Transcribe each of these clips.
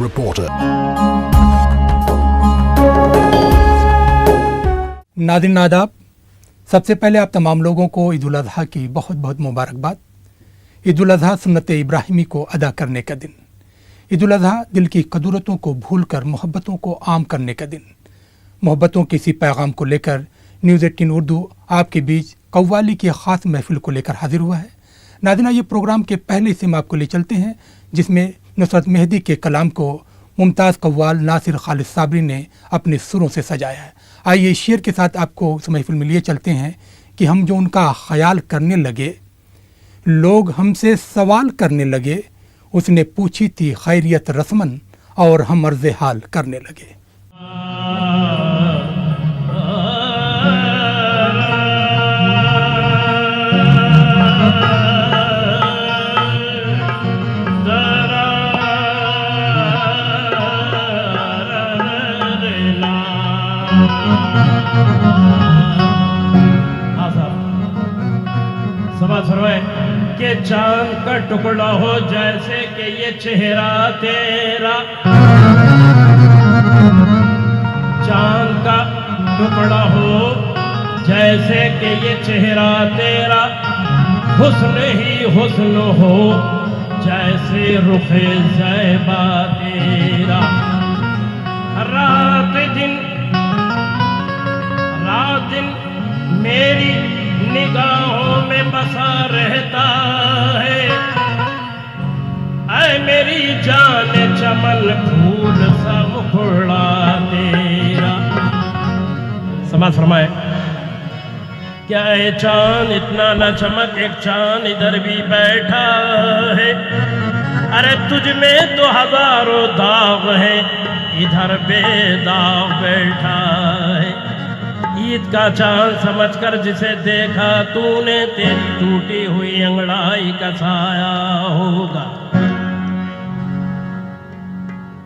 Reporter. नादिन आदाब, सबसे पहले आप तमाम लोगों को ईद उल अज़हा की बहुत बहुत मुबारकबाद। ईद उल अज़हा सुन्नत इब्राहिमी को अदा करने का दिन। ईद उल अज़हा दिल की कदूरतों को भूलकर मोहब्बतों को आम करने का दिन। मोहब्बतों के इसी पैगाम को लेकर न्यूज़ 18 उर्दू आपके बीच कव्वाली की ख़ास महफिल को लेकर हाजिर हुआ है। नादिना, ये प्रोग्राम के पहले हिस्से में आपको ले चलते हैं जिसमें नुसरत मेहदी के कलाम को मुमताज़ कव्वाल नासिर खालिद साबरी ने अपने सुरों से सजाया है। आइए शेर के साथ आपको उस महफिल में लिए चलते हैं कि हम जो उनका ख्याल करने लगे, लोग हमसे सवाल करने लगे, उसने पूछी थी खैरियत रस्मन और हम अर्ज़ हाल करने लगे। के चांद का टुकड़ा हो जैसे कि ये चेहरा तेरा, चांद का टुकड़ा हो जैसे कि ये चेहरा तेरा, हुस्न ही हुस्न हो जैसे रुखे ज़ैबा तेरा। रात दिन मेरी निगाहों में बसा रहता है, ऐ मेरी जान चमन फूल सा मुखड़ा तेरा। समाज फरमाए, क्या है चांद इतना न चमक, एक चांद इधर भी बैठा है, अरे तुझ में तो हजारों दाग है, इधर बेदाग बैठा है। ईद का चांद समझकर जिसे देखा तूने, तेरी टूटी हुई अंगड़ाई का साया होगा।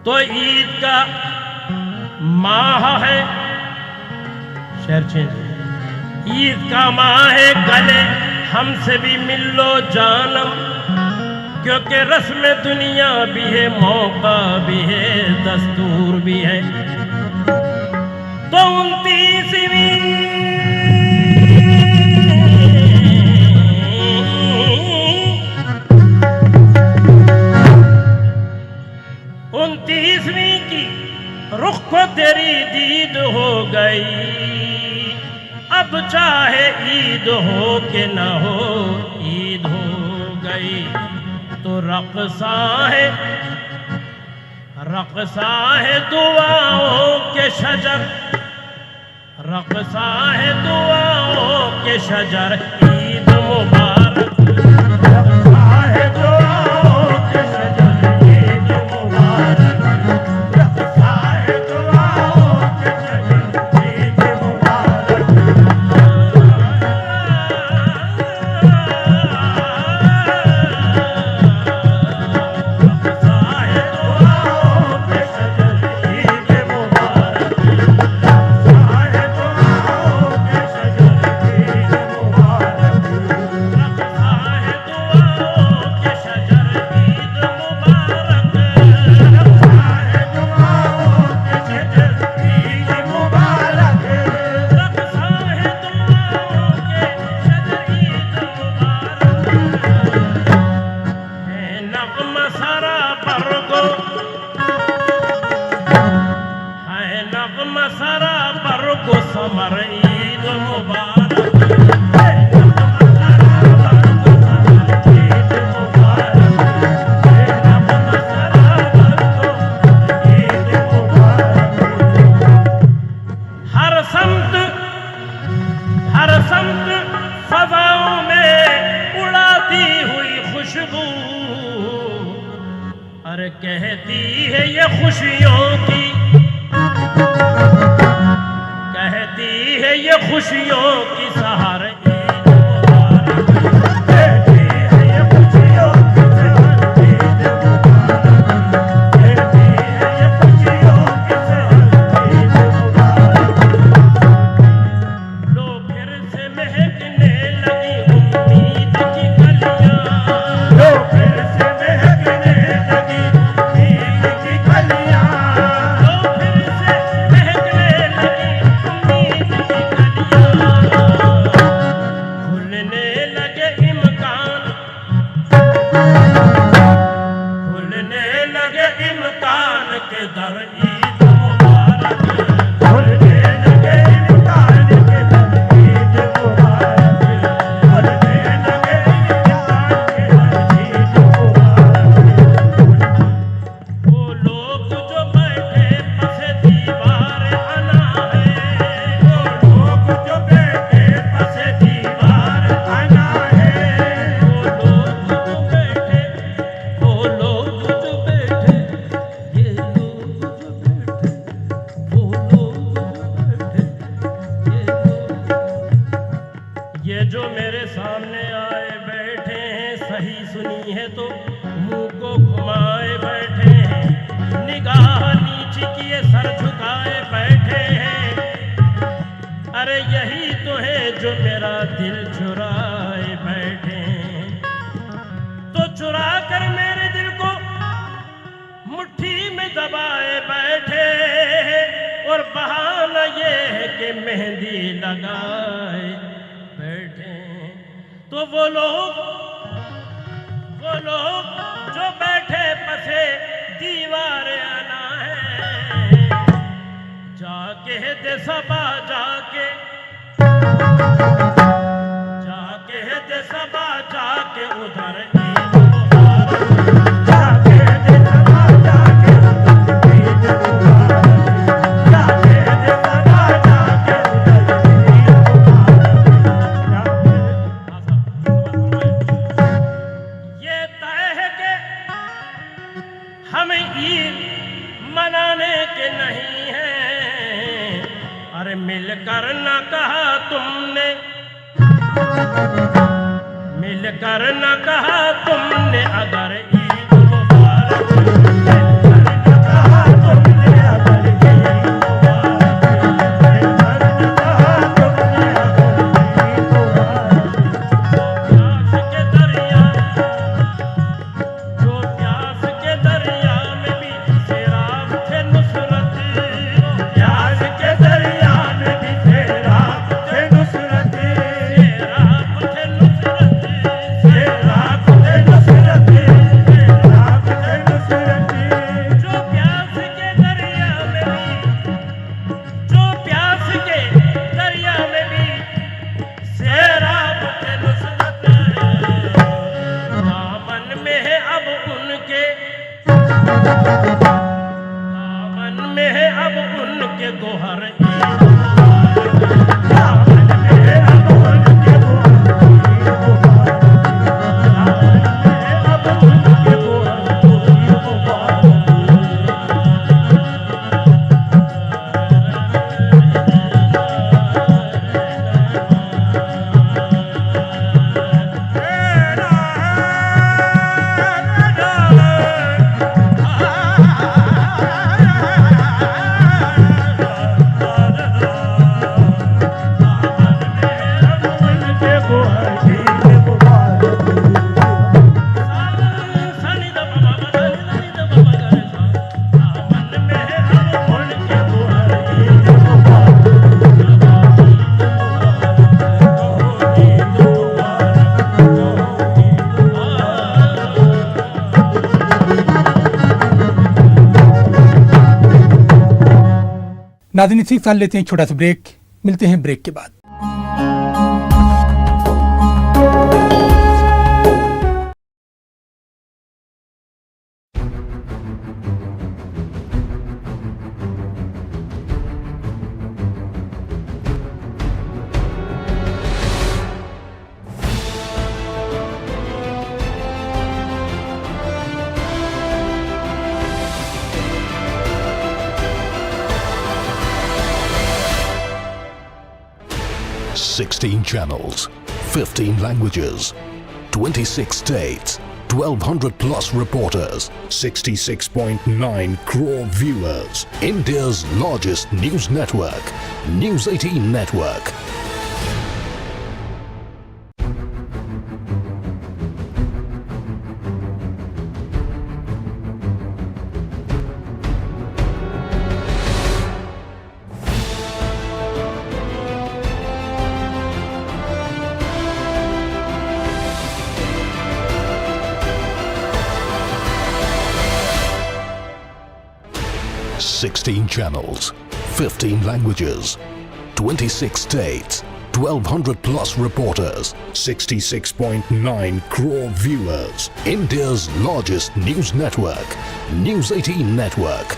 तो ईद का माह है, शेर चेंज, ईद का माह है, गले हमसे भी मिल लो जानम, क्योंकि रस्म दुनिया भी है, मौका भी है, दस्तूर भी है। तो 29वीं की रुख को तेरी दीद हो गई, अब चाहे ईद हो कि न हो, ईद हो गई। तो रक़्सा है दुआओं के शजर, रक़्सा है दुआओं के शजर, ईद मुबारक। रक़्सा है दुआओं के शजर, ईद मुबारक। रक़्सा है दुआओं के शजर, ईद मुबारक। रक़्सा है दुआओं के शजर, ईद मुबारक। हर समत फज़ाओं में उड़ाती हुई खुशबू, अरे कहती है ये खुशियों की, कहती है ये खुशियों की सहार। इफ्तार के दर ईद मुबारक खुल के लगे इफ्तार के दर ईद मुबारक खुल के लगे इफ्तार के दर ईद मुबारक वो लोग जो बैठे पसे दीवार अना है वो लोग जो बैठे पसे दीवार आना है वो लोग जो बैठे ये लोग जो बैठे वो लोग जो बैठे ये जो मेरे सामने आए बैठे हैं सही सुनी है तो मुंह को घुमाए बैठे हैं निगाह नीची किए सर झुकाए बैठे हैं अरे यही तो है जो मेरा दिल चुराए बैठे हैं तो चुरा कर मेरे दिल को मुट्ठी में दबाए बैठे हैं और बहाना ये है कि मेहंदी लगाए बैठे हैं तो वो लोग जो बैठे पसे दीवार आना है जाके दे सबा जाके दे सबा जाके उधर ईद मुबारक जाके दे सदा जाके ईद मुबारक जाके दे सदा जाके ईद मुबारक ये तय है कि हमें ईद मनाने के नहीं है अरे मिलकर न कहा तुमने मिलकर न कहा तुमने अगर ईद मुबारक कहा तुमने अगर ईद मुबारक कहा तुमने अगर ईद मुबारक प्यास के दरिया जो प्यास के दरिया में भी सैराब थे नुसरत प्यास के दरिया में भी तेरा थे नुसरत सैराब थे नुसरत तेरा थे नुसरत तेरा थे नुसरत जो प्यास के दरिया में भी जो प्यास के दरिया में भी सैराब थे नुसरत दामन में है अब उनके दामन में है अब उनके गोहर ईद मुबारक दामन में अब उनके ईद मुबारक दामन में अब उनके ईद मुबारक नाज़रीन इसी साल लेते हैं छोटा सा ब्रेक मिलते हैं ब्रेक के बाद Sixteen channels, 15 languages, 26 states, 1,200 plus reporters, 66.9 crore viewers. India's largest news network, News 18 Network. 16 channels, 15 languages, 26 states, 1200 plus reporters, 66.9 crore viewers. India's largest news network, News 18 Network.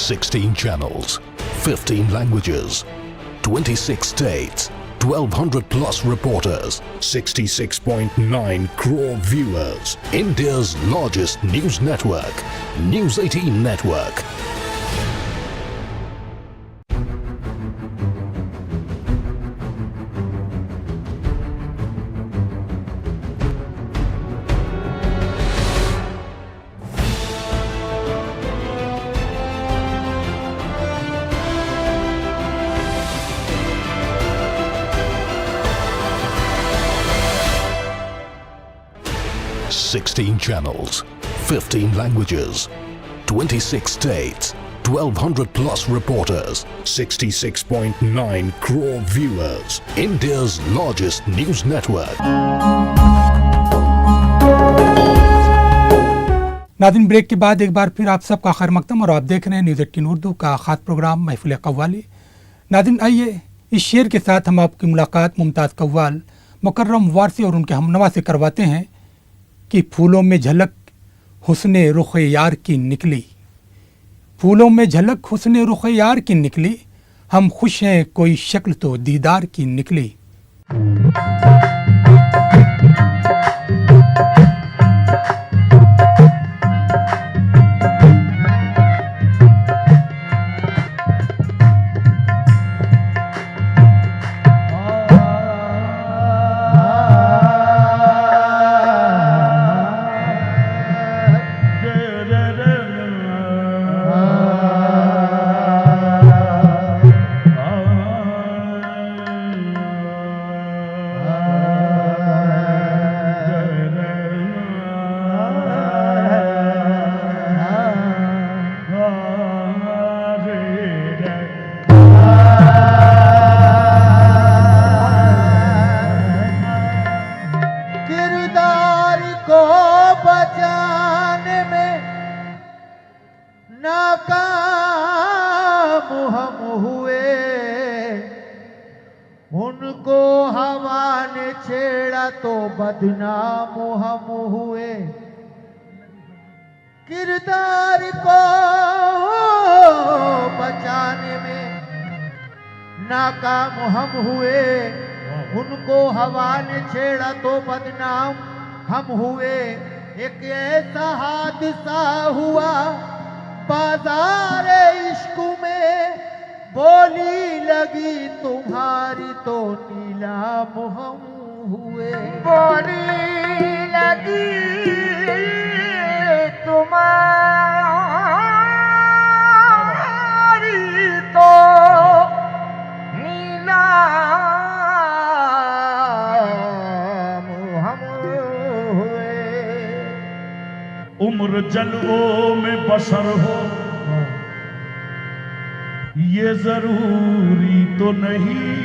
Sixteen channels, 15 languages, 26 states, 1200 plus reporters, 66.9 crore viewers. India's largest news network, News 18 Network. Sixteen channels, 15 languages, 26 states, 1200 plus reporters, 66.9 crore viewers. India's largest news network. नाज़रीन, break के बाद एक बार फिर आप सबका खैर मकदम और आप देख रहे हैं न्यूज़ 18 उर्दू का ख़ास प्रोग्राम महफिल कव्वाली। नाज़रीन, आइए इस शेर के साथ हम आपकी मुलाकात मुमताज़ कव्वाल मुकर्रम वारसी और उनके हमनवा से करवाते हैं कि फूलों में झलक हुस्ने रुख़ यार की निकली, फूलों में झलक हुस्ने रुख़ यार की निकली, हम खुश हैं कोई शक्ल तो दीदार की निकली। उनको हवा ने छेड़ा तो बदनाम हम हुए, किरदार को बचाने में नाकाम हम हुए। उनको हवा ने छेड़ा तो बदनाम हम हुए। एक ऐसा हादसा हुआ बाजार इश्क में, बोली लगी तुम्हारी तो नीलाम हम हुए। बोली लगी तुम्हारी तो नीलाम हम हुए। उम्र जलवों में बसर हो ये जरूरी तो नहीं,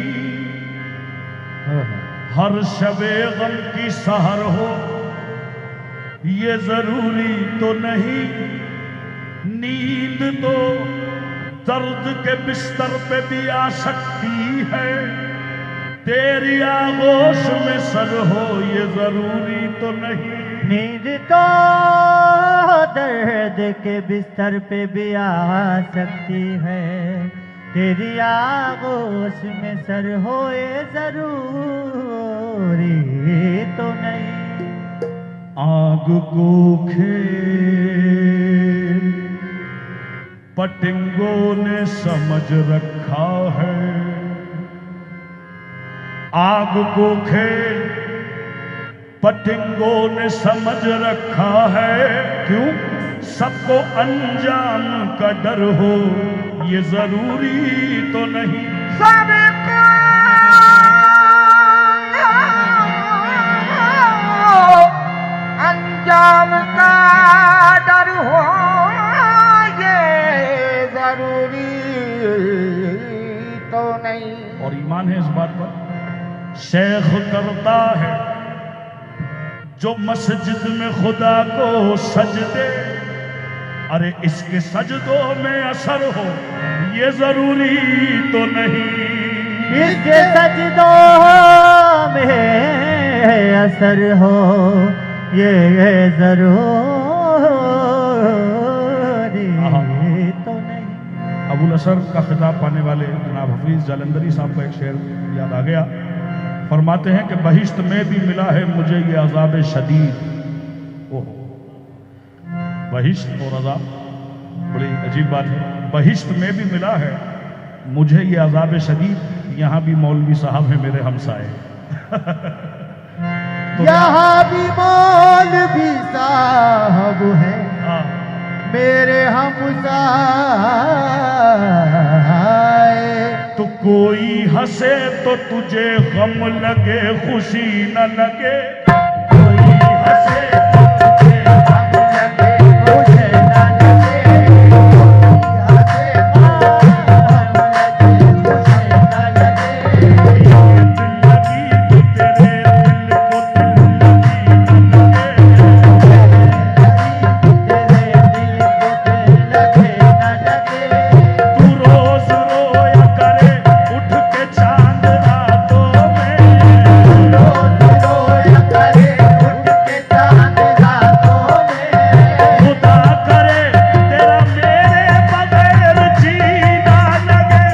हर शबे गम की सहर हो ये जरूरी तो नहीं। नींद तो दर्द के बिस्तर पे भी आ सकती है, तेरी आगोश में सर हो ये जरूरी तो नहीं। नींद तो दर्द के बिस्तर पे भी आ सकती है, तेरी आगोश में सर होए जरूरी तो नहीं। आग को खेल पतंगों ने समझ रखा है, आग को खेल पतंगों ने समझ रखा है। क्यों? सबको अंजाम का डर हो ये जरूरी तो नहीं। सबको इस बात पर, शेख करता है जो मस्जिद में खुदा को सजदे, अरे इसके सजदों में असर हो ये जरूरी तो नहीं, इसके सजदों में असर हो ये जरूरी तो नहीं। अबुल असर का खिताब पाने वाले जनाब हफीज जालंधरी साहब का एक शेर याद आ गया। फरमाते हैं कि बहिश्त में भी मिला है मुझे ये अजाब शदीद। ओहो, बहिश्त और अजाब बड़ी अजीब बात है। बहिश्त में भी मिला है मुझे ये अजाब शदीद, यहाँ भी मौलवी साहब हैं मेरे हमसाए। यहाँ भी मौलवी साहब है मेरे हमसाए। तो कोई हंसे तो तुझे गम लगे खुशी न लगे, कोई हंसे तो तुझे गम लगे खुशी न लगे, कोई हंसे तो तुझे गम लगे खुशी न लगे, दिल लगी तो तेरे दिल को दिल लगी न लगे, तू रोज रोया करे उठ के चांद रातों में, रोज रोया करे उठ के चांद रातों में, खुदा करे तेरा मेरे बगैर जीना लगे,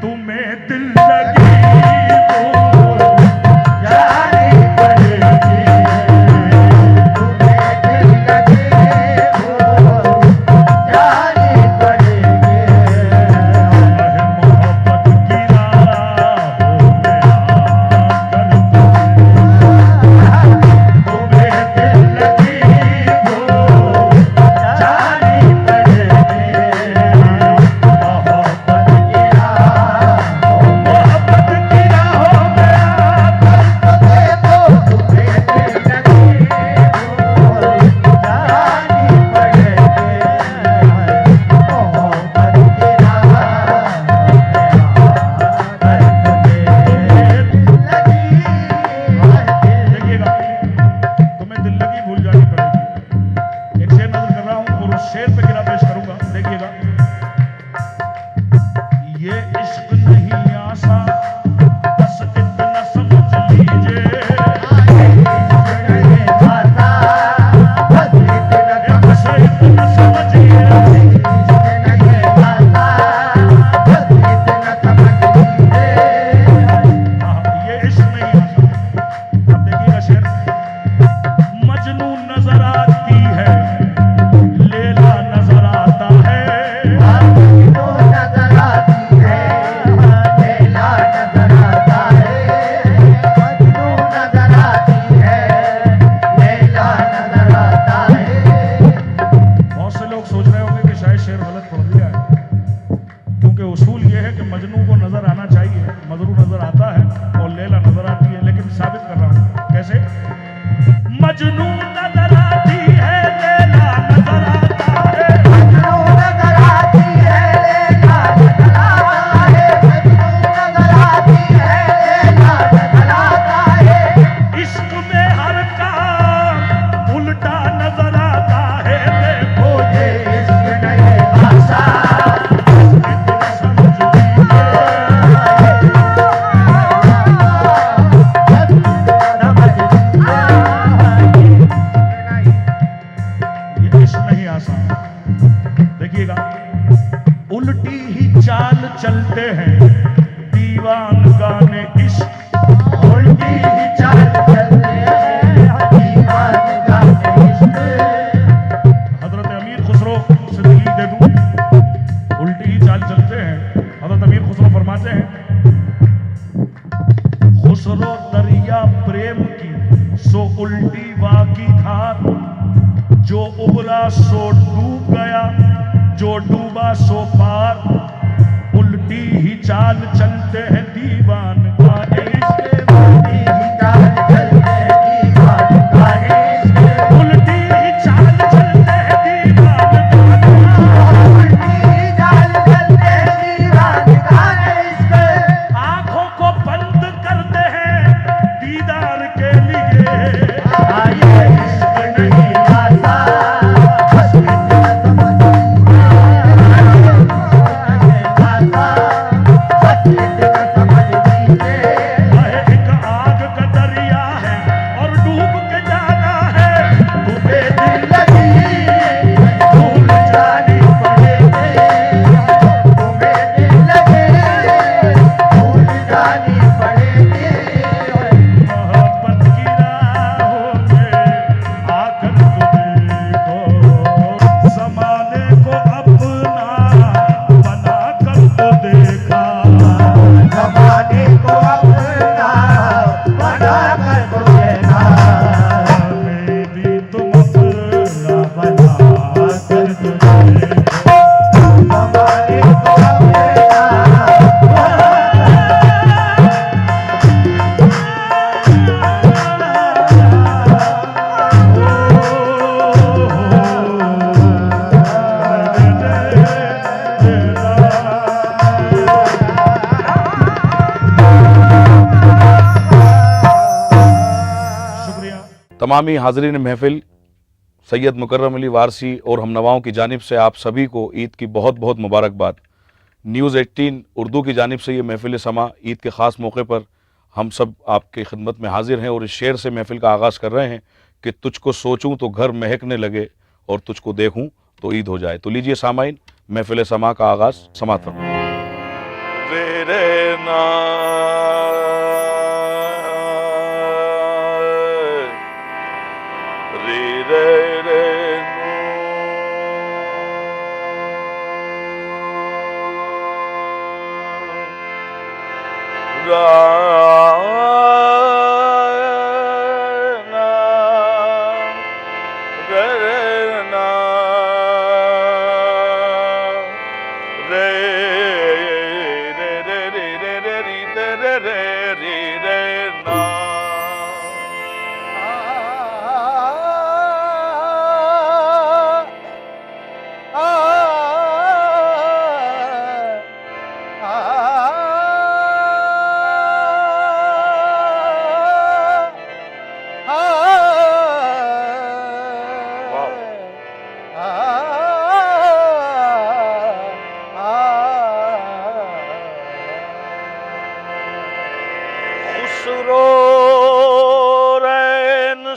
तुम्हें दिल लगी वो जानी पड़ेगी, तुम्हें दिल लगी वो जानी पड़ेगी। मोहब्बत की राहों में आकर तुम्हें दिल लगी वो जानी पड़ेगी। मोहब्बत की राहों में आकर देखो तुम्हें दिल लगी वो जानी देखिएगा, तुम्हें दिल लगी भूल जानी पड़ेगी। एक शेर नजर कर रहा हूं और उस शेर पे गिरा पेश करूंगा, देखिएगा। ये इश्क नहीं आसा बस इतना समझ लीजिए, बस इतना समझिए, ये इश्क नहीं आसा। अब देखिएगा शेर, मजनू नजर आती है लैला नजर आता है, बहुत से लोग सोच रहे होंगे कि शायद शेर गलत पढ़ दिया है, क्योंकि उसूल ये है कि मजनू को नजर आना चाहिए, मजरू नजर आता है और लैला नजर आती है, लेकिन साबित कर रहा हूं कैसे। मजनू नजर आती है लैला नजर आता है, इश्क में हर काम उल्टा नजर आता है, देखो ये इश्क नहीं आसा इतना समझ लीजिए, ये इश्क नहीं आसा। देखिएगा, उल्टी ही चाल चलते हैं दीवान गाने इश्क, उल्टी ही चाल चलते हैं दीवान गाने इश्क। हजरत अमीर खुसरो से दलील दे दूं, उल्टी ही चाल चलते हैं। हजरत अमीर खुसरो फरमाते हैं, खुसरो दरिया प्रेम की सो उल्टी वाकी धार, जो उबला सो डूब गया जो डूबा सो पार, उल्टी ही चाल चलते हैं दीवान गाने इश्क, उल्टी ही चाल चलते हैं दीवान गाने इश्क, उल्टी ही चाल चलते हैं दीवान गाने, उल्टी ही चाल चलते हैं दीवान गाने इश्क। आंखों को बंद तमामी हाज़रीन महफिल, सैयद मुकर्रम अली वारसी और हमनवाओं की जानिब से आप सभी को ईद की बहुत बहुत मुबारकबाद। न्यूज़ 18 उर्दू की जानिब से ये महफिल समा ईद के ख़ास मौके पर हम सब आपकी खिदमत में हाजिर हैं और इस शेर से महफिल का आगाज़ कर रहे हैं कि तुझको सोचूं तो घर महकने लगे और तुझको देखूं तो ईद हो जाए। तो लीजिए सामाइन, महफिल समा का आगाज़ समात फरमाइए।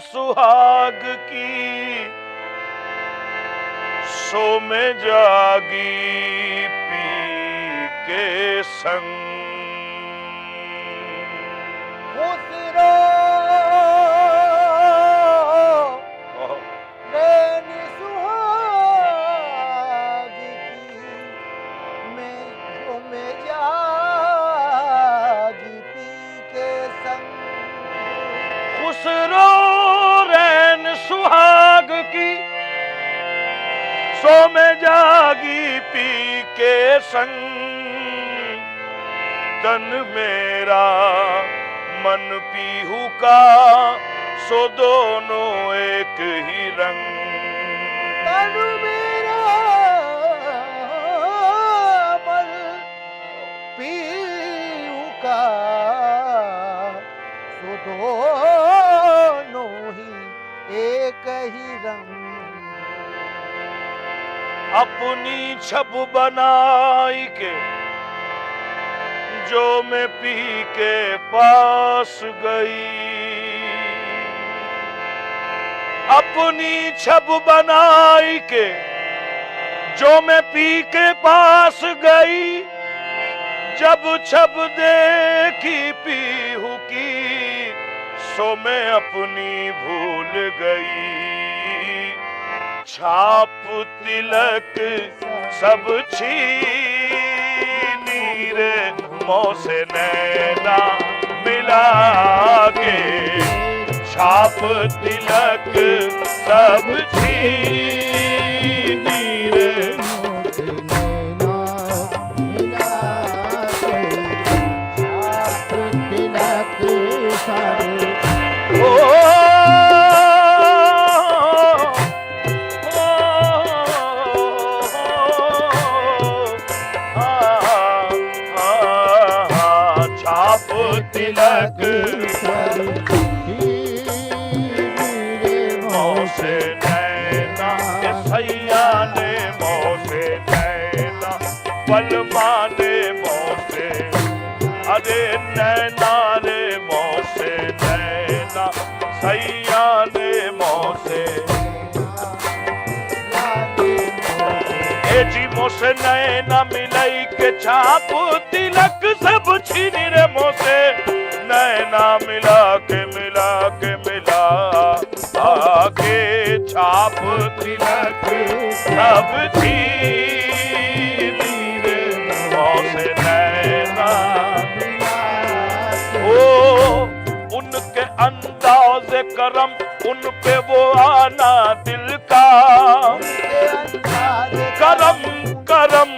सुहाग की सो में जागी पी के संग, सुहाग की सो में जागी पी के संग, तन मेरा मन पीहू का सो दोनों एक ही रंग। तन मेरा मन पीहू का सो दोनों ही एक ही रंग। अपनी छब बनाई के जो मैं पी के पास गई, अपनी छब बनाई के जो मैं पी के पास गई, जब छब देखी पीहू की सो मैं अपनी भूल गई। छाप तिलक सब छीनी रे मोह से नैना मिला के, छाप तिलक सब छीनी रे तिलक मोह से नैना, सैया ने मोह से नैना, पलमा ने मोह से, अरे नैना ने मोह से नैना, सैया ने मोह से, जी मोह से नैना मिलई के छाप तिलक सब छीनी रे मोह से नैना मिला के आके, छाप तिलक सब छीनी रे मोह से नैना। ओ उनके अंदाज़े करम उन पे वो आना दिल का, करम करम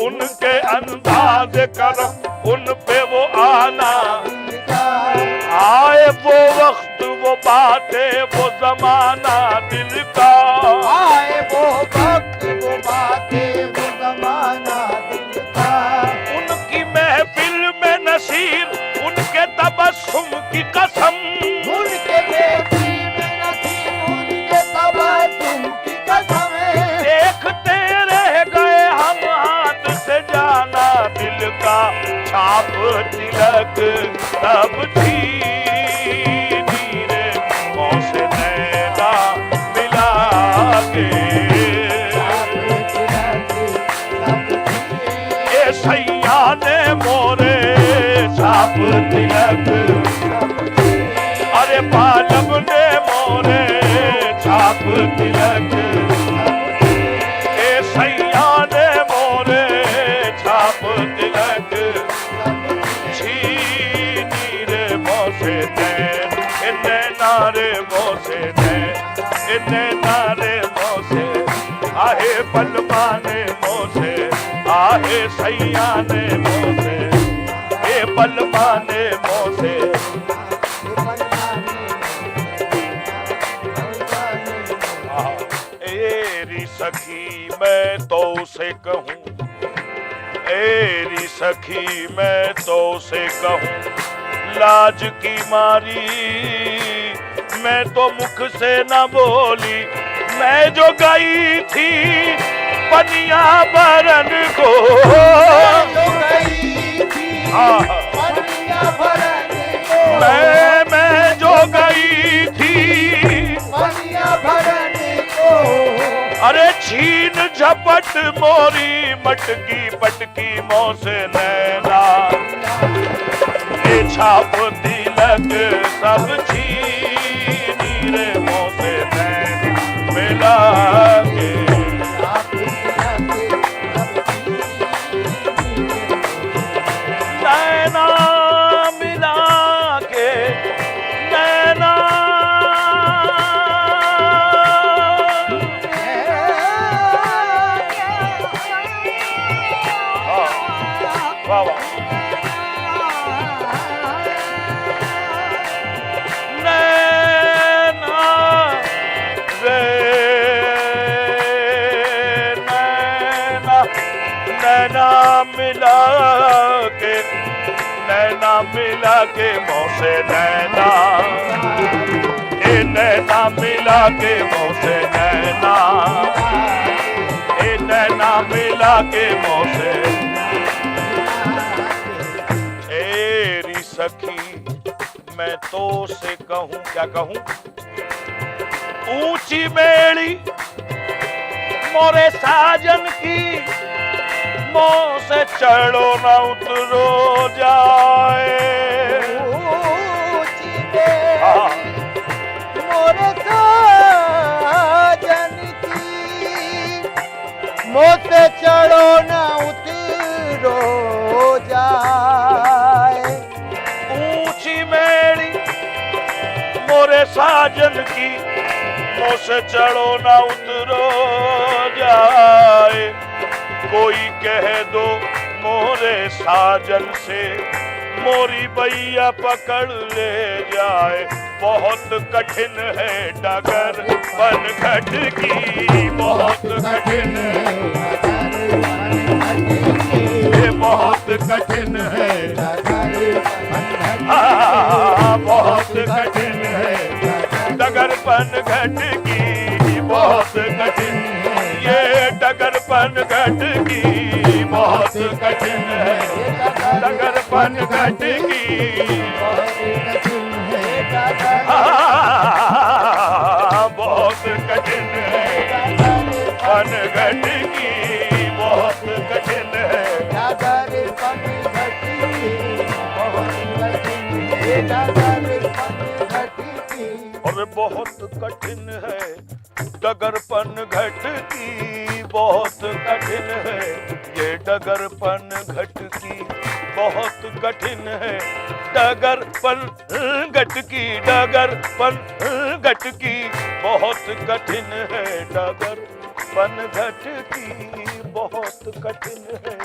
उनके अंदाज करम उन पे वो आना, आए वो वक्त वो बातें वो जमाना दिल का, आए वो वक्त वो बातें वो जमाना दिल का। उनकी महफिल में नसीर उनके तबस्सुम की कसम, उनके महफिल में सब छीनी रे मौसे नैना मिला के। ए सैया ने मोरे छाप तिलक, अरे बालम ने मोरे छाप तिलक, ए सैया ने मोरे छाप तिलक छीनी रे मोसे नैन, नैना रे मोसे नैन, नैना रे मोसे आहे बलमा ने मोसे, आहे सैया ने मोसे, ए बलमा ने मोसे। एरी सखी मैं तो उसे कहूँ, एरी सखी मैं तो उसे कहूँ, लाज की मारी मैं तो मुख से न बोली। मैं जो गई थी पनिया भरन को, मैं जो गई थी अरे छीन झपट मोरी मटकी पटकी मौसे नैना, ए छाप तिलक सब छीनी रे मौसे नैना मिला के। नैना मिला के, नैना नैना मिला के, नैना मिला के मौसे नैना, ए नैना मिला के मौसे नैना, ए नैना मिला के मौसे। एरी सखी मैं तो से कहूँ, क्या कहूँ, ऊंची मेली मोरे साजन की, मों से चढ़ो न उतरो जाए। मोरे साजन की मों से चढ़ो न उतरो जाए। ऊंची मेली मोरे साजन की, मों से चढ़ो न उतरो जाए। कोई कह दो मोरे साजन से मोरी बैया पकड़ ले जाए। बहुत कठिन है डगर बनघट की, बहुत कठिन है, बहुत कठिन है, बहुत कठिन है डगर बनघट की, बहुत कठिन ये डगर बनघट की, बहुत कठिन है डगर बनघट की, बहुत कठिन है बनघट की, बहुत कठिन है डगर बनघट की, बहुत और बहुत कठिन है डगरपन घट की, बहुत कठिन है ये डगरपन घट की, बहुत कठिन है डगरपन घट की, डगरपन घट की, बहुत कठिन है डगरपन घट की, बहुत कठिन है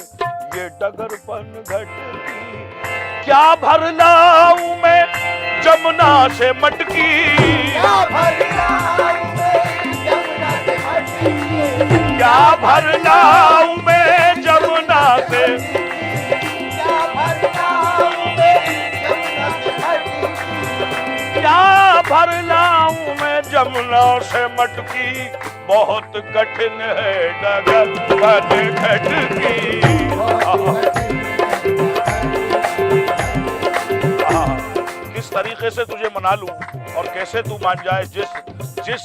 ये डगरपन घट की। क्या भर लाऊं मैं जमुना से मटकी, क्या भर लाऊं मैं जमुना से मटकी, क्या भर लाऊं मैं जमुना से, क्या भर लाऊं मैं जमुना से मटकी, क्या भर लाऊं मैं जमुना से मटकी, बहुत कठिन है डगरपन घट की। तरीके से तुझे मना लूं और कैसे तू मान जाए, जिस जिस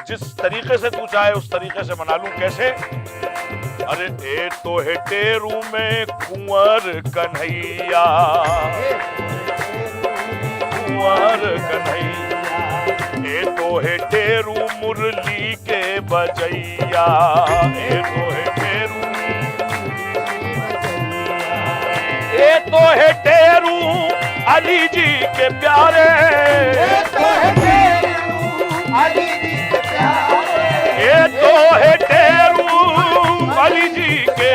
जिस तरीके से तू चाहे उस तरीके से मना लूं। कैसे? अरे ए तो है टेरू में कुंवर कन्हैया, कुंवर कन्हैया, ए तो है टेरू मुरली के बजैया, ए तो है टेरू, ए तो है टेरू अली जी के प्यारे, ए तो है टेरू अली जी के प्यारे, ए तो है टेरू अली जी के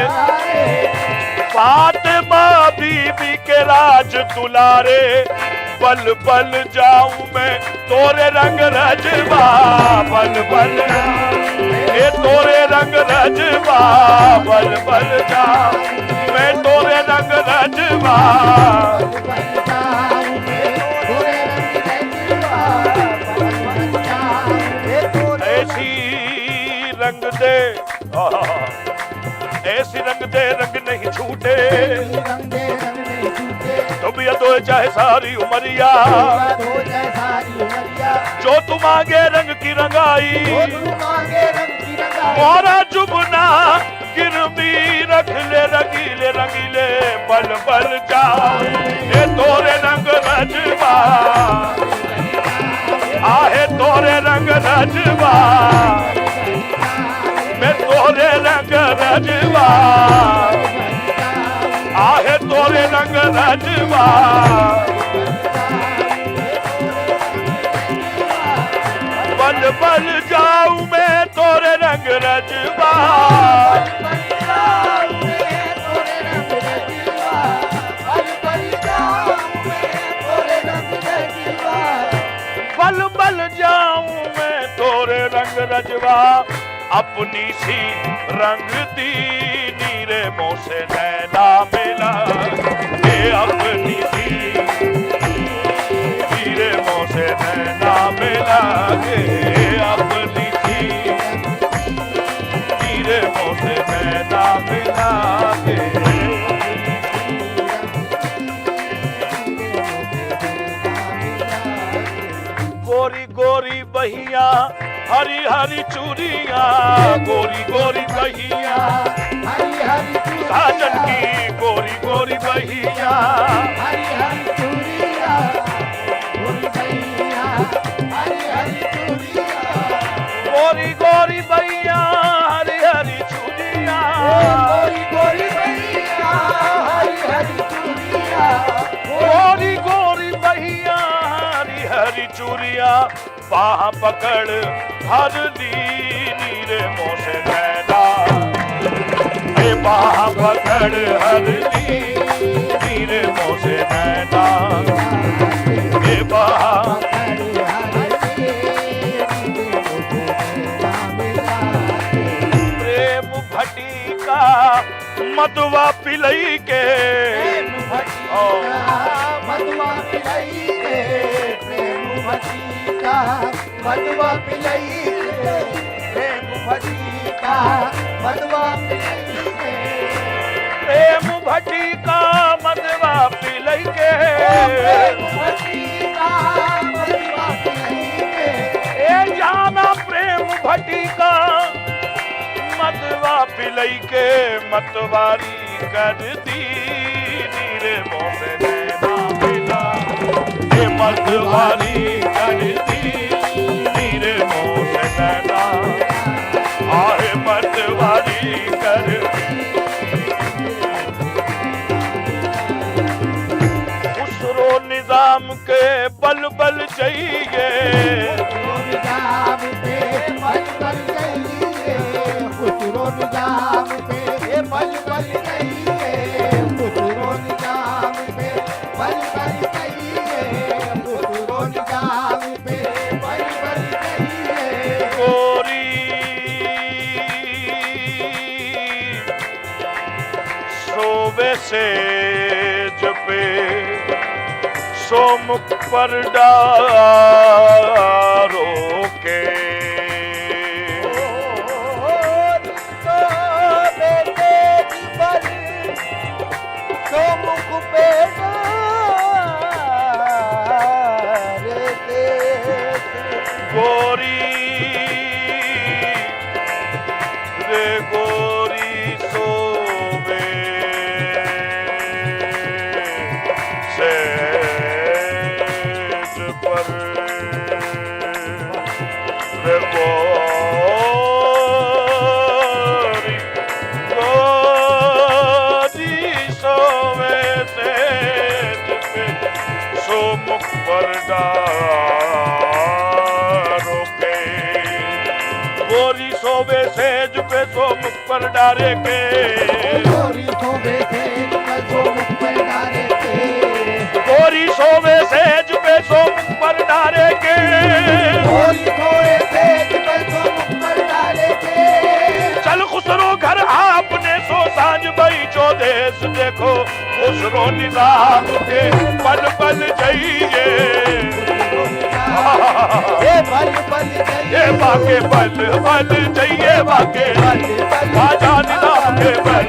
फातिमा बीबी के राज दुलारे, बल बल जाऊं मैं तोरे रंग रजवा, बल बल ए तोरे रंग रजवा, बल बल जाऊं मैं तोरे रंग रजवा, ऐसी रंग दे, ऐसी रंग दे रंग नहीं छूटे, तबीयत हो चाहे सारी उमरिया, जो तुम आगे रंग की रंगाई, मोरा जुबना गिरवी रख ले रंगीले रंगीले, बल बल जाओ ए तोरे रंग रजवा, आहे तोरे रंग रजवा, मैं तोरे रंग रजवा, आहे तोरे रंग रजवा, बल बल जाऊं मैं तोरे रंग रजवा, बल बल जाऊं मैं तोरे रंग रजवा, अपनी सी रंग दी नीरे मोह से नैना मिला, ये अपनी सी नीरे मोह से नैना मिला, ये अपनी सी नीरे मोह से नैना मिला, गोरी गोरी बहिया हरी हरी चूड़िया, गोरी गोरी बहिया हरी हरी साजन की गोरी गोरी बहिया, हरी हरी चूड़िया, गोरी बहिया हरी हरी चूड़िया, गोरी गोरी बहिया हरी हरी चूड़िया, गोरी गोरी बहिया हरी हरी चूड़िया, गोरी गोरी बहिया हरी हरी चूड़िया, बाह पकड़ हर दी नीरे मोह से नैना, ए बाह पकड़ हर दी नीरे मोह से नैना, ए बाह प्रेम भटी का मधुआ पिलई के, मधुआ पिलई के, प्रेम भटी का मधुआ पिलई के, प्रेम भटी का मधुआ पिलई के, प्रेम भटी का मधुआ पिलई के, प्रेम भटी का मधुआ पिलई के, ए जाना प्रेम भटी का मधुआ पिलई के, मतवारी कर दी नीरे मोह से नैना मिला, ए मतवारी कर दी नीरे मोह से नैना, आहे मतवारी कर खुसरो निजाम के बल बल चाहिए, निजाम पे बल बल चाहिए, खुसरो निजाम पे बल बल चाहिए, खुसरो निजाम पे बल बल चाहिए, खुसरो निजाम पे बल बल चाहिए, गोरी सोवे से जपे सोमुख पर डारो के, सोमुख पे गोरी गोरी सोवे सेज पे सो मुख पर डारो के गोरी सोवे सेज पे सो मुख पर डारे के गोरी सोवे सेज पे सो मुख पर डारे के गोरी सोवे सेज पे सो मुख पर डारे के गोरी सोवे सेज पे सो मुख पर डारे के चल खुसरो घर आपने सो साँझ बई जो देश देखो खुसरो निजाम के पल पल जाइए ये बल बल ये बाके पल पल जाइए बाके राजा निजाम के पल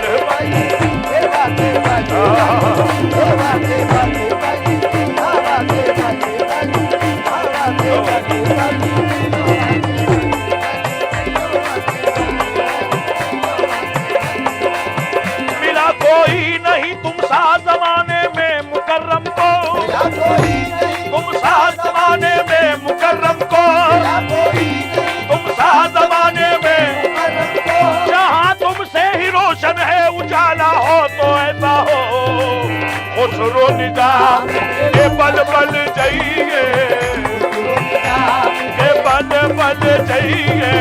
मिला कोई नहीं तुम सा जमाने में मुकर्रम को तुम सा जमाने में मुकर्रम को तुम सा जमाने में जहाँ तुमसे ही रोशन है उजाला हो तो ऐसा हो खुसरो निजाम ये पल पल जाइए ये पल पल जाइए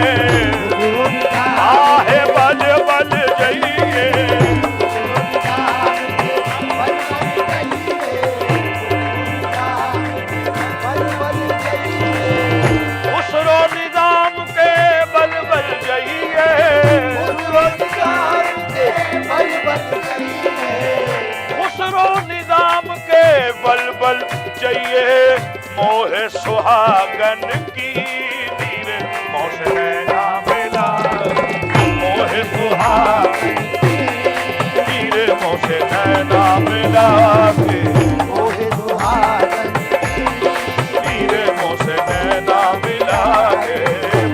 आहे पल पल जाइए खुसरो निजाम के बल बल जाइए खुसरो निजाम के बल बल जाइए मोहे सुहागन की नीर मोसे नैना मिला मोहे सुहागन की नीर मोसे नैना मिला के नीर मोसे नैना मिला के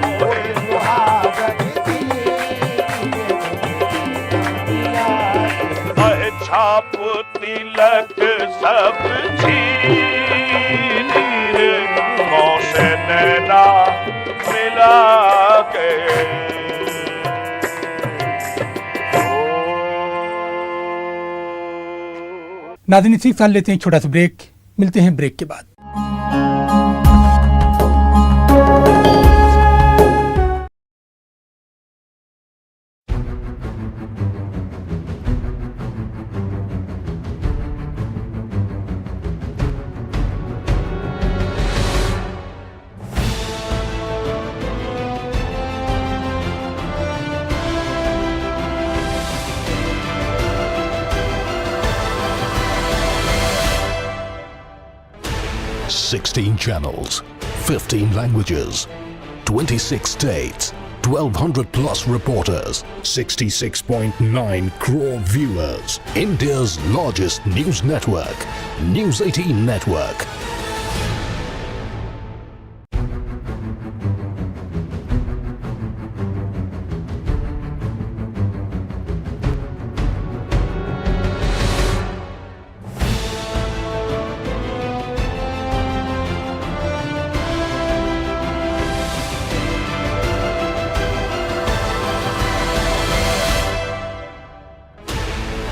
मोहे छाप तिलक सब छीन मोसे नैना मिला के नाज़रीन इसी के साथ लेते हैं छोटा सा ब्रेक, मिलते हैं ब्रेक के बाद। $16 channels, 15 languages, 26 states, 1,200 plus reporters, 66.9 crore viewers. India's largest news network, News 18 Network.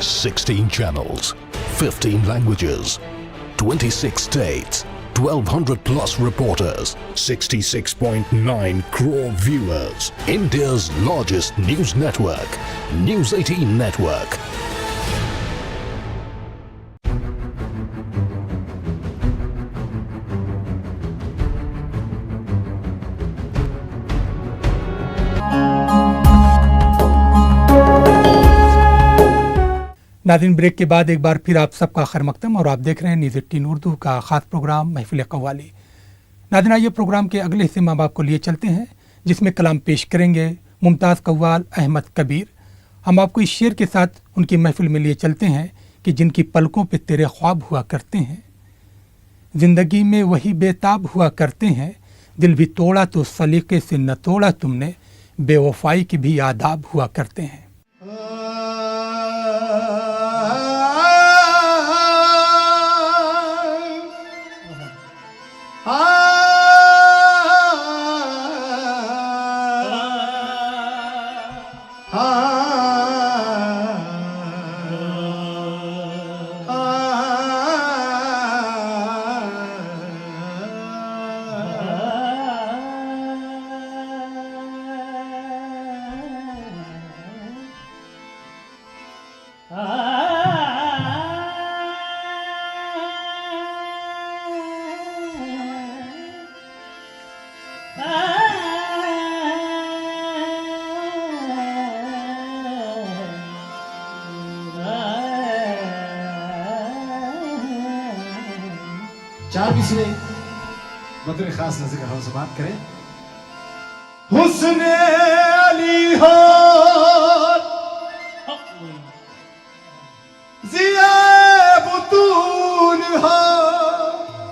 $16 channels, 15 languages, 26 states, 1,200 plus reporters, 66.9 crore viewers. India's largest news network, News 18 Network. नाज़रीन ब्रेक के बाद एक बार फिर आप सबका खैर मकदम और आप देख रहे हैं न्यूज़ 18 उर्दू का ख़ास प्रोग्राम महफिल कव्वाली। नाज़रीन आइए प्रोग्राम के अगले हिस्से में आपको लिए चलते हैं जिसमें कलाम पेश करेंगे मुमताज़ कव्वाल अहमद कबीर। हम आपको इस शेर के साथ उनकी महफिल में लिए चलते हैं कि जिनकी पलकों पे तेरे ख्वाब हुआ करते हैं, ज़िंदगी में वही बेताब हुआ करते हैं, दिल भी तोड़ा तो सलीके से न तोड़ा तुमने, बेवफाई के भी आदाब हुआ करते हैं। इसलिए बतौर खास नजर हम से बात करें। हुस्ने अली हो जिया बुतून हो,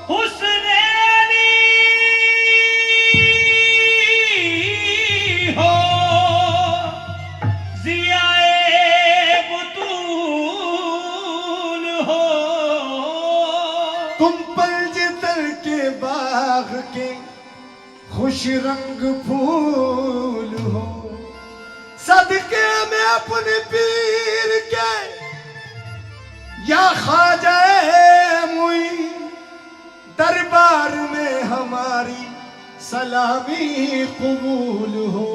हुस्ने अली हो जियाए बुतून हो, तुम पंजतर के बाग के खुश रंग फूल हो, सदके में अपने पीर के या ख्वाजा मुई, दरबार में हमारी सलामी कबूल हो।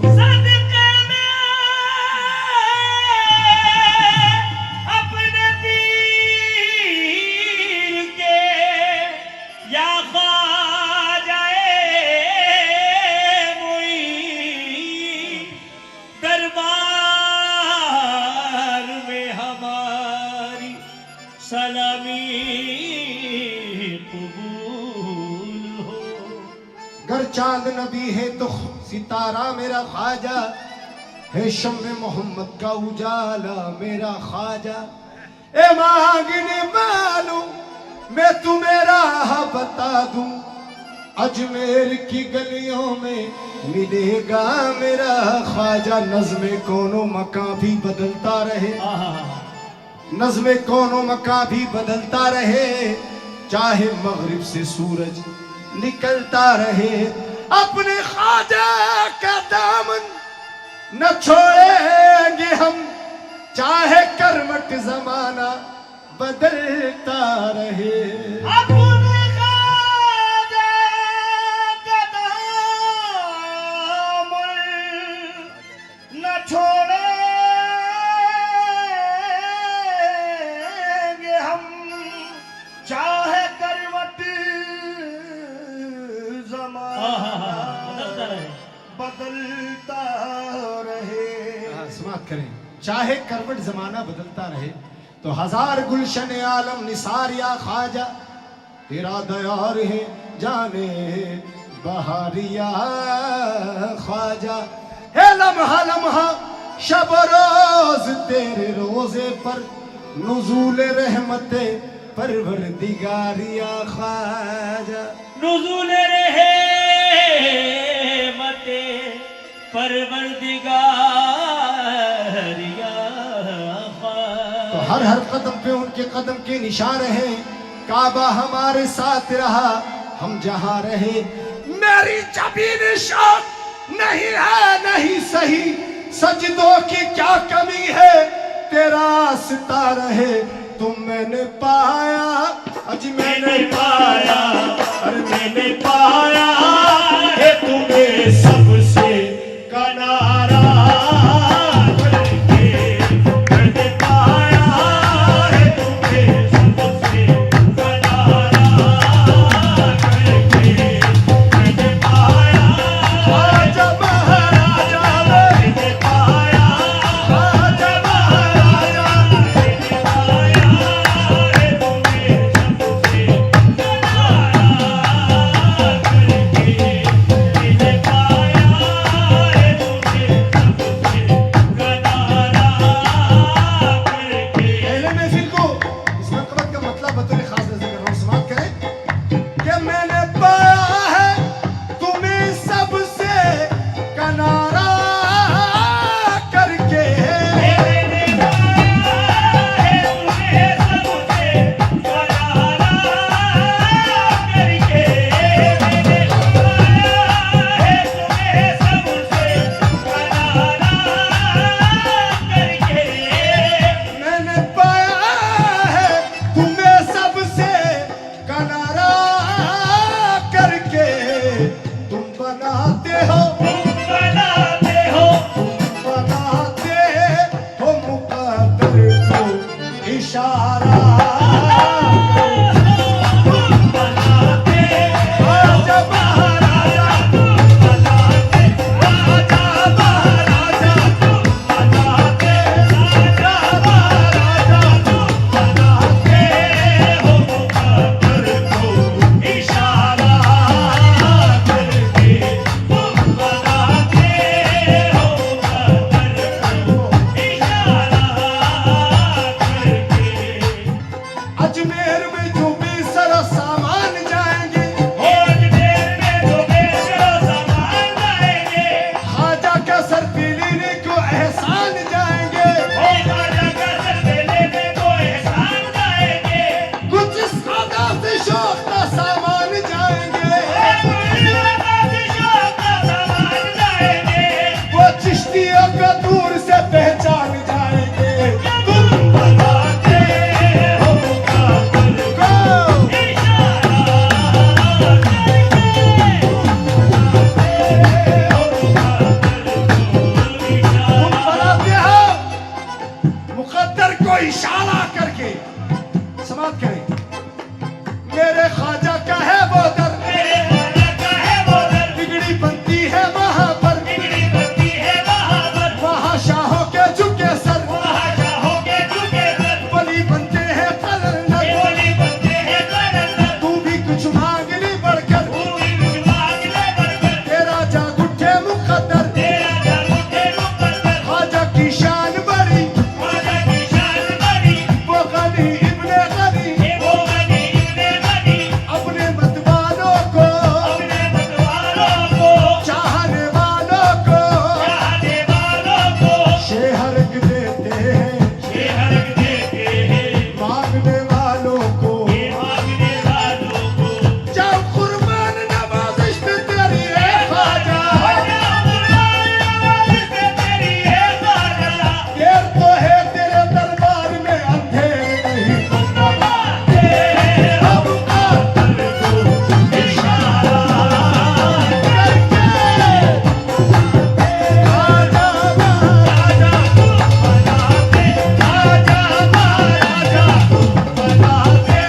सदके में अपने पीर के या ख्वाजाए मुई, दरबार में हमारी सलामी कबूल हो। गर चांद नबी है तो सितारा मेरा ख्वाजा है, शम्मे मोहम्मद का उजाला मेरा ख्वाजा। ए मांगने मालूम मैं तुम्हें राह बता दूं, अजमेर की गलियों में मिलेगा मेरा ख्वाजा। नज़्मे कोनो मकां भी बदलता रहे, नज़्मे कोनो मकां भी बदलता रहे, चाहे मगरिब से सूरज निकलता रहे, अपने ख्वाजा का दामन न छोड़ेंगे हम, चाहे करवट जमाना बदलता रहे। अपने ख्वाजा का दामन न छोड़ेंगे हम, चाहे करवट जमाना बदलता रहे। समाप्त करें। चाहे करवट जमाना बदलता रहे तो हजार गुलशन आलम निसार या ख्वाजा, तेरा दयार है जाने बहारिया ख्वाजा। है लम्हा लम्हा शब रोज तेरे रोजे पर नुज़ूल रहमते परवरदिगारिया ख्वाजा। नुज़ूल रहमते परवरदिगारिया तो हर हर कदम पे उनके कदम के निशान हैं, काबा हमारे साथ रहा हम जहां रहे। मेरी जबीन शौक नहीं है नहीं सही, सजदों की क्या कमी है, तेरा सितारा है तुम मैंने पाया, अज मैंने पाया, अरे मैंने पाया है तुम्हें सबसे कनारा करके, मैंने पाया है तुम्हें सबसे कनारा करके, मैंने पाया ख्वाजा महाराजा, मैंने पाया ख्वाजा महाराजा, मैंने पाया है तुम्हें सबसे कनारा इंच मांगनी बढ़कर तेरा जागुठे मुकद्दर ख्वाजा की शान बड़ी वो गनी इब्ने गनी अपने मतवालों को चाहने वालों को शेहरग देते हैं मांगने वालों को जब कुर्बान नवाजिश पे तेरी है ख्वाजा देर तो है तेरे दरबार में अंधेरे नहीं अब आकर को इशारा करके आजा महाराजा बना दे आजा महाराजा बना दे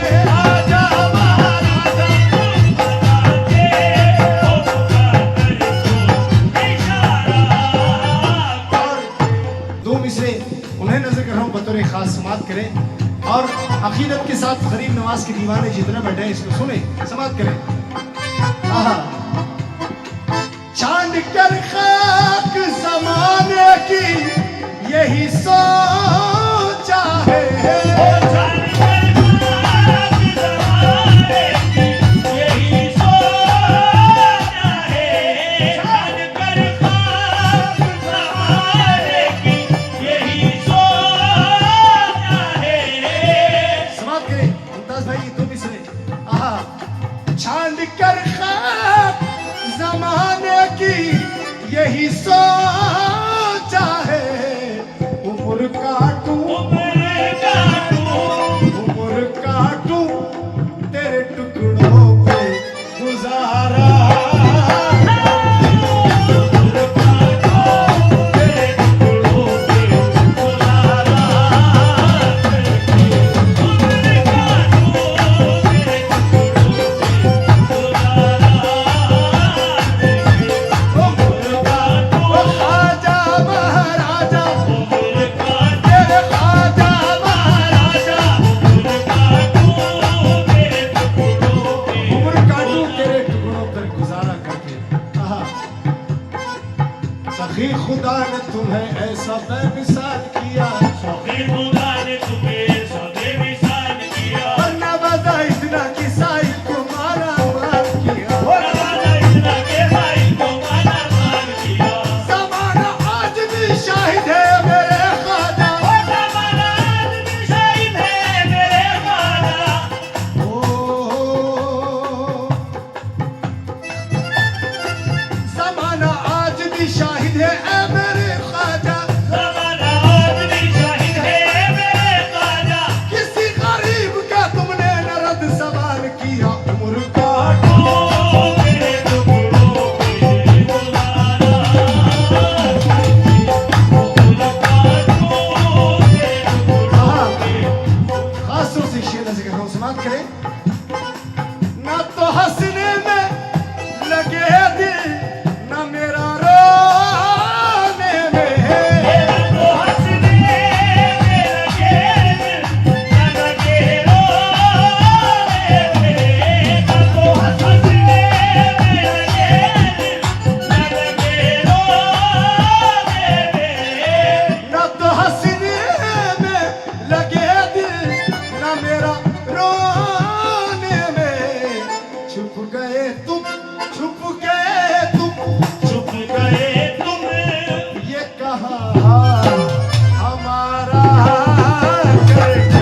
आजा महाराजा और दो मिसरे उन्हें नजर कर रहा हूँ बतौर खास समात करें और अकीदत के साथ गरीब नवाज के दीवाने जितने बैठे हैं इसको सुने समात करें आहा चांद कर खाक जमाने की यही सोचा है समाप्त करें मुमताज भाई तुम भी सुने आहा छांद कर खाक जमाने की यही सोचा है उम्र काटूं तेरे टुकड़ों पे गुजारा ख्वाजा महाराजा तेरे ख्वाजा महाराजा उम्र काटूं तेरे टुकड़ों पर गुजारा करके आहा सखी खुदा ने तुम्हें ऐसा बेमिसाल किया और नवाजा इतना कि साहिब को मारा मार किया ज़माना आज भी शाहिद है मेरे ख्वाजा ओ ज़माना आज भी शाहिद है ए मेरे ख्वाजा किसी गरीब का तुमने न रद्द सवाल किया उम्र काटूं खासों से शेर नजर कर रहा हूं समाप्त करें ना तो हंसने में लगे दिल ना मेरा रोने में ना तो हंसने में लगे दिल ना मेरा रोने में छुप गए तुम ये कहा हमारा करके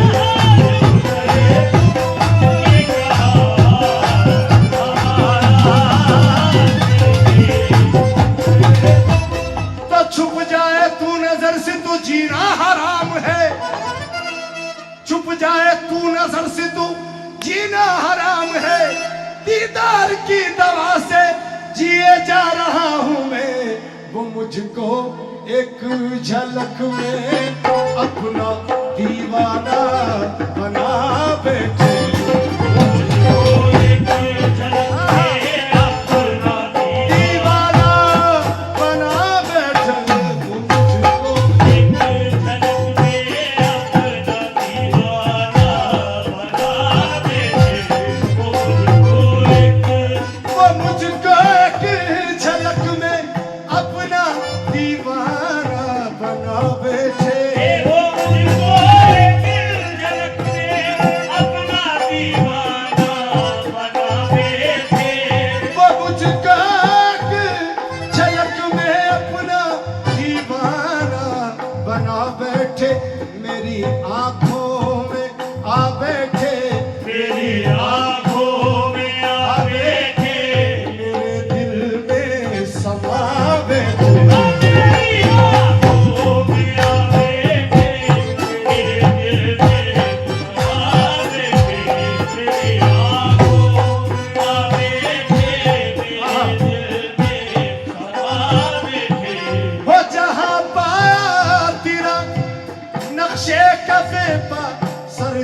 तो छुप जाए तू नजर से तो जीना हराम है छुप जाए तू नजर से तो जीना हराम है दीदार की दवा से जिए जा रहा हूं मैं वो मुझको एक झलक में अपना दीवाना बना बैठे मुझको एक झलक में अपना दीवाना बना बैठे मुझको एक झलक में अपना दीवाना बना बैठे मुझको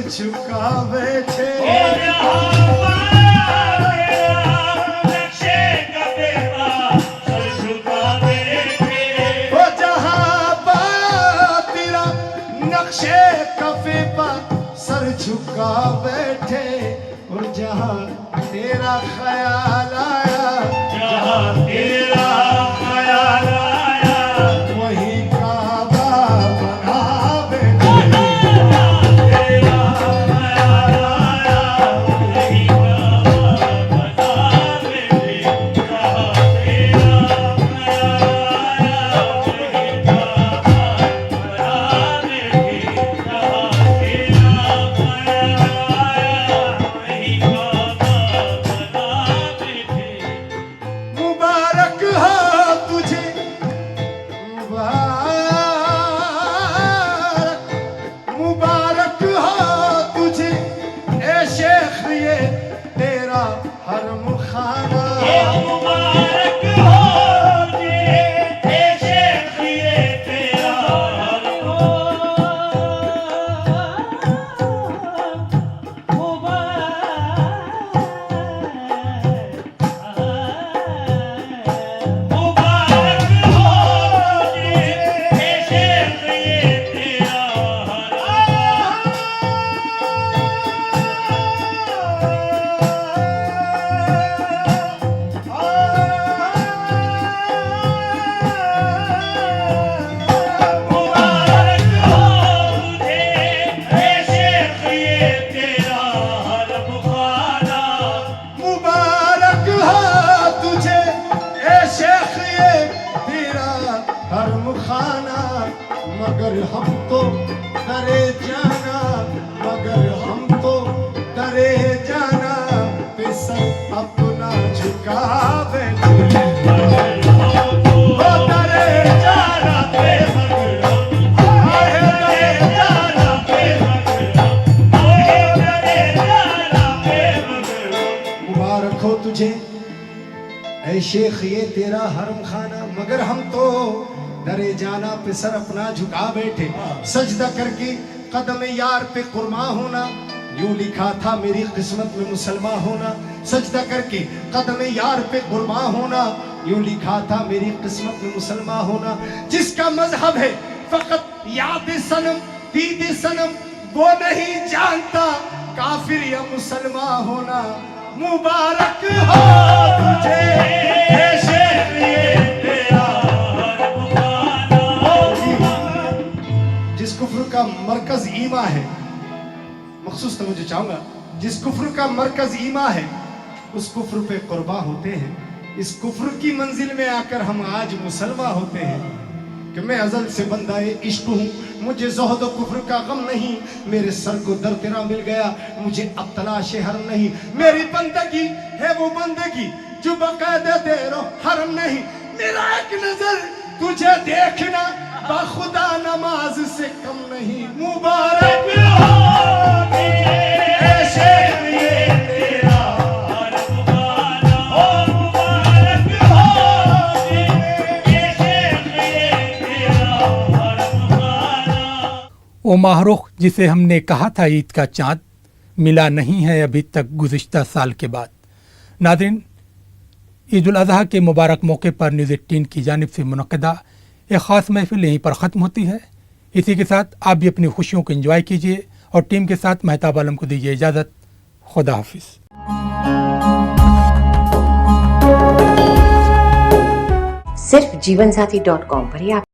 झुका बैठे वो जहां पर तेरा नक्शे कफे पर सर झुका बैठे और जहां तेरा ख्याल आया वही काबा बना बैठे मुबारक हो तुझे मुबारक हो तुझे ए शेख ये तेरा हरम खाना मुबारक हो तुझे ए शेख ये तेरा हरम खाना मगर हम तो डरे जाना मगर हम तो डरे जाना पे सब अपना झुका बैठे ओ डरे जाना पे मुबारक हो तुझे ऐ शेख ये तेरा हरम खाना मगर हम तो डरे जाना पे सर अपना झुका बैठे सजदा करके कदम यार पे कुर्मा होना यूं लिखा था मेरी किस्मत में मुसलमान होना सजदा करके कदम यार पे कुर्मा होना यूं लिखा था मेरी किस्मत में मुसलमान होना जिसका मजहब है फकत याद सनम दीद सनम वो नहीं जानता काफिर या मुसलमान होना मुबारक हो तुझे ए शेख ये तेरा हरम खाना जिस कुफ्र का मरकज ईमा है मखसूस तवज्जो चाहूंगा जिस कुफ्र का मरकज ईमा है उस कुफ्र पे कुर्बा होते हैं इस कुफ्र की मंजिल में आकर हम आज मुसलमान होते हैं कि मैं अज़ल से बंदाए इश्क हूँ मुझे ज़ोहद व कुफ्र का गम नहीं मेरे सर को दर तेरा मिल गया मुझे अब तलाशे हरम नहीं मेरी बंदगी है वो बंदगी जो बाकायदा तेरा हरम नहीं मेरा एक नजर तुझे देखना बाखुदा नमाज से कम नहीं मुबारक हो ए शेख ये तेरा हरम खाना ओ मुबारक हो ए शेख ये तेरा हरम खाना वो माहरूख जिसे हमने कहा था ईद का चाँद मिला नहीं है अभी तक गुज़िश्ता साल के बाद। नाज़रीन, ईद उल अज़हा के मुबारक मौके पर न्यूज़ 18 की जानिब से मुनक़दा एक ख़ास महफ़िल यहीं पर ख़त्म होती है। इसी के साथ आप भी अपनी खुशियों को एंजॉय कीजिए और टीम के साथ महताब आलम को दीजिए इजाज़त। खुदा हाफिज़। सिर्फ जीवनसाथी.com पर ही आप